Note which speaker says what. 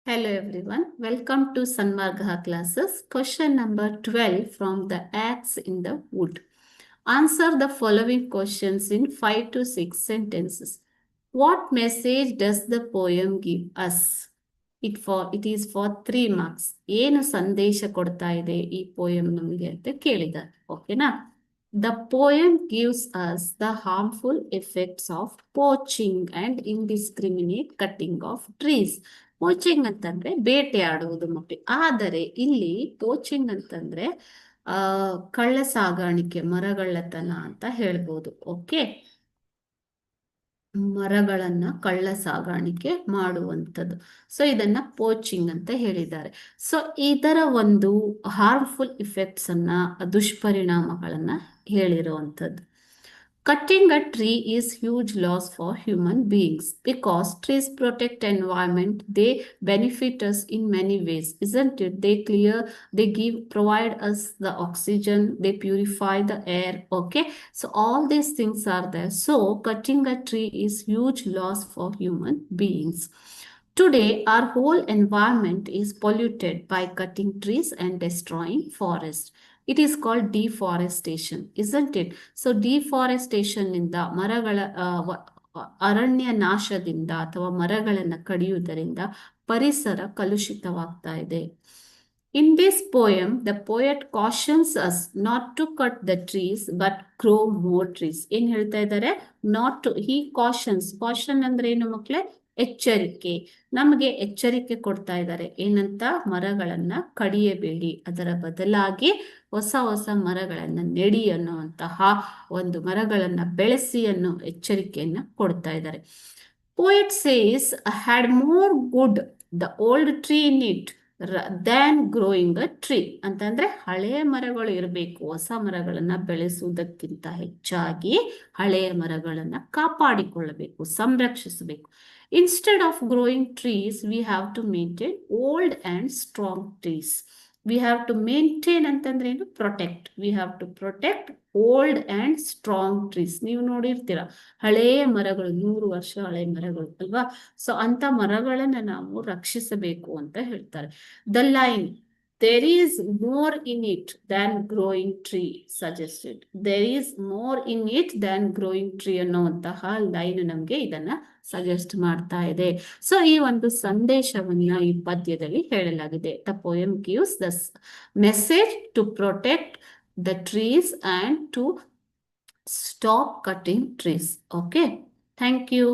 Speaker 1: Hello everyone, welcome to Sanmargha classes. Question number 12 from the Axe in the Wood. Answer the following questions in 5 to 6 sentences. What message does the poem give us? It is for 3 marks. ಏನು ಸಂದೇಶ ಕೊಡ್ತಾ ಇದೆ ಈ poem ನಮಗೆ ಅಂತ ಕೇಳಿದ್ದಾರೆ. ಓಕೆನಾ? The poem gives us the harmful effects of poaching and indiscriminate cutting of trees. Poaching ಅಂತಂದ್ರೆ ಬೇಟೆಯಾಡುವುದು ಮಕ್ಕಳು. ಆದರೆ ಇಲ್ಲಿ ಪೋಚಿಂಗ್ ಅಂತಂದ್ರೆ ಕಳ್ಳ ಸಾಗಾಣಿಕೆ, ಮರಗಳ್ಳತನ ಅಂತ ಹೇಳ್ಬೋದು. ಓಕೆ, ಮರಗಳನ್ನ ಕಳ್ಳ ಸಾಗಾಣಿಕೆ ಮಾಡುವಂಥದ್ದು. ಸೊ ಇದನ್ನ ಪೋಚಿಂಗ್ ಅಂತ ಹೇಳಿದ್ದಾರೆ. ಸೊ ಇದರ ಒಂದು ಹಾರ್ಮ್ಫುಲ್ ಇಫೆಕ್ಟ್ಸ್ ಅನ್ನ, ದುಷ್ಪರಿಣಾಮಗಳನ್ನ ಹೇಳಿರುವಂಥದ್ದು. Cutting a tree is huge loss for human beings because trees protect environment. They benefit us in many ways, isn't it? They provide us the oxygen, they purify the air. Okay, so all these things are there. So cutting a tree is huge loss for human beings. Today, our whole environment is polluted by cutting trees and destroying forests. It is called deforestation, isn't it? So deforestation ಇಂದ ಮರಗಳ ಅರಣ್ಯ ನಾಶದಿಂದ ಅಥವಾ ಮರಗಳನ್ನು ಕಡಿಯುವುದರಿಂದ ಪರಿಸರ ಕಲುಷಿತವಾಗ್ತಾ ಇದೆ. In this poem, the poet cautions us not to cut the trees but grow more trees. ಏನ್ ಹೇಳ್ತಾ ಇದ್ದಾರೆ? Not to. He cautions. Caution ಅಂದ್ರೆ ಏನು ಮಕ್ಕಳೇ? ಎಚ್ಚರಿಕೆ. ನಮಗೆ ಎಚ್ಚರಿಕೆ ಕೊಡ್ತಾ ಇದ್ದಾರೆ. ಏನಂತ? ಮರಗಳನ್ನ ಕಡಿಯಬೇಡಿ, ಅದರ ಬದಲಾಗಿ ಹೊಸ ಹೊಸ ಮರಗಳನ್ನ ನೆಡಿ ಅನ್ನುವಂತಹ ಒಂದು ಮರಗಳನ್ನ ಬೆಳೆಸಿ ಅನ್ನೋ ಎಚ್ಚರಿಕೆಯನ್ನ ಕೊಡ್ತಾ ಇದ್ದಾರೆ. Poet says, had more good the old tree in it than growing a tree. ಅಂತಂದ್ರೆ ಹಳೆಯ ಮರಗಳು ಇರಬೇಕು, ಹೊಸ ಮರಗಳನ್ನ ಬೆಳೆಸುವುದಕ್ಕಿಂತ ಹೆಚ್ಚಾಗಿ ಹಳೆಯ ಮರಗಳನ್ನ ಕಾಪಾಡಿಕೊಳ್ಳಬೇಕು, ಸಂರಕ್ಷಿಸಬೇಕು. Instead of growing trees, we have to maintain old and strong trees. We have to maintain ಅಂತಂದ್ರೆ ಏನು? Protect. We have to protect old and strong trees. ನೀವು ನೋಡಿರ್ತೀರ ಹಳೆಯ ಮರಗಳು, 100 ವರ್ಷ ಹಳೆಯ ಮರಗಳು ಅಲ್ವಾ? ಸೊ ಅಂತ ಮರಗಳನ್ನ ನಾವು ರಕ್ಷಿಸಬೇಕು ಅಂತ ಹೇಳ್ತಾರೆ. The line, there is more in it than growing tree suggested. There is more in it than growing tree ಅನ್ನುವಂತಹ ಲೈನ್ ನಮ್ಗೆ ಇದನ್ನ ಸಜೆಸ್ಟ್ ಮಾಡ್ತಾ ಇದೆ. ಸೊ ಈ ಒಂದು ಸಂದೇಶವನ್ನ ಈ ಪದ್ಯದಲ್ಲಿ ಹೇಳಲಾಗಿದೆ. The poem gives the message to protect the trees and to stop cutting trees. Okay, thank you.